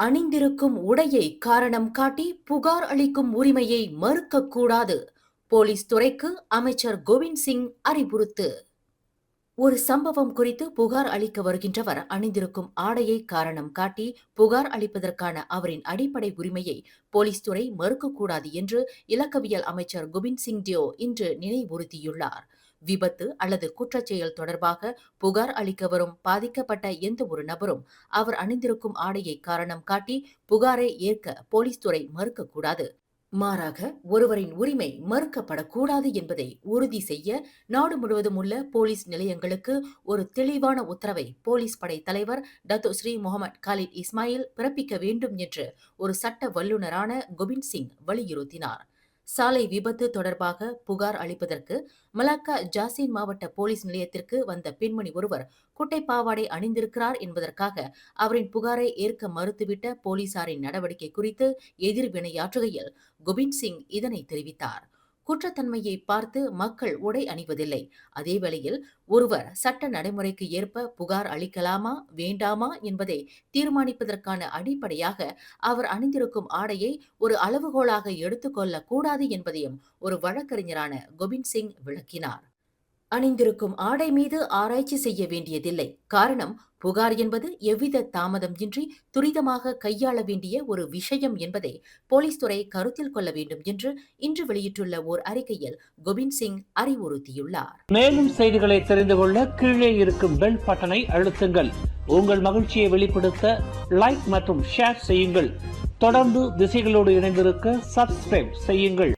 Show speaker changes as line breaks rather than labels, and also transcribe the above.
அணிந்திருக்கும் உடையை காரணம் காட்டி புகார் அளிக்கும் உரிமையை மறுக்கக்கூடாது. போலீஸ் துறைக்கு அமைச்சர் கோவிந்த் சிங் அறிவுறுத்து. ஒரு சம்பவம் குறித்து புகார் அளிக்க வருகின்றவர் அணிந்திருக்கும் ஆடையை காரணம் காட்டி புகார் அளிப்பதற்கான அவரின் அடிப்படை உரிமையை போலீஸ் துறை மறுக்கக்கூடாது என்று இலக்கவியல் அமைச்சர் கோவிந்த் சிங் டியோ இன்று நினைவுறுத்தியுள்ளார். விபத்து அல்லது குற்றச்செயல் தொடர்பாக புகார் அளிக்க வரும் பாதிக்கப்பட்ட எந்த ஒரு நபரும் அவர் அணிந்திருக்கும் ஆடையை காரணம் காட்டி புகாரை ஏற்க போலீஸ் துறை மறுக்கக்கூடாது. மாறாக ஒருவரின் உரிமை மறுக்கப்படக்கூடாது என்பதை உறுதி செய்ய நாடு முழுவதும் உள்ள போலீஸ் நிலையங்களுக்கு ஒரு தெளிவான உத்தரவை போலீஸ் படை தலைவர் டத்தோ ஸ்ரீ முகமது காலித் இஸ்மாயில் பிறப்பிக்க வேண்டும் என்று ஒரு சட்ட வல்லுநரான கோவிந்த் சிங் வலியுறுத்தினார். சாலை விபத்து தொடர்பாக புகார் அளிப்பதற்கு மலாக்கா ஜாசின் மாவட்ட போலீஸ் நிலையத்திற்கு வந்த பெண்மணி ஒருவர் குட்டைப்பாவாடை அணிந்திருக்கிறார் என்பதற்காக அவரின் புகாரை ஏற்க மறுத்துவிட்ட போலீசாரின் நடவடிக்கை குறித்து எதிர்வினையாற்றுகையில் கோவிந்த் சிங் இதனை தெரிவித்தார். குற்றத்தன்மையை பார்த்து மக்கள் உடை அணிவதில்லை. அதேவேளையில் ஒருவர் சட்ட நடைமுறைக்கு ஏற்ப புகார் அளிக்கலாமா வேண்டாமா என்பதை தீர்மானிப்பதற்கான அடிப்படையாக அவர் அணிந்திருக்கும் ஆடையை ஒரு அளவுகோலாக எடுத்துக்கொள்ளக் கூடாது என்பதையும் ஒரு வழக்கறிஞரான கோவிந்த் சிங் விளக்கினார். அணிந்திருக்கும் ஆடை மீது ஆராய்ச்சி செய்ய வேண்டியதில்லை. காரணம், புகார் என்பது எவ்வித தாமதம் இன்றி துரிதமாக கையாள வேண்டிய ஒரு விஷயம் என்பதை போலீஸ் துறை கருத்தில் கொள்ள வேண்டும் என்று இன்று வெளியிட்டுள்ள ஓர் அறிக்கையில் கோவிந்த் சிங் அறிவுறுத்தியுள்ளார்.
மேலும் செய்திகளை தெரிந்து கொள்ள கீழே இருக்கும் பெல் பட்டனை அழுத்துங்கள். உங்கள் மகிழ்ச்சியை வெளிப்படுத்த லைக் மற்றும் ஷேர் செய்யுங்கள். தொடர்ந்து திசைகளோடு இணைந்திருக்க சப்ஸ்கிரைப் செய்யுங்கள்.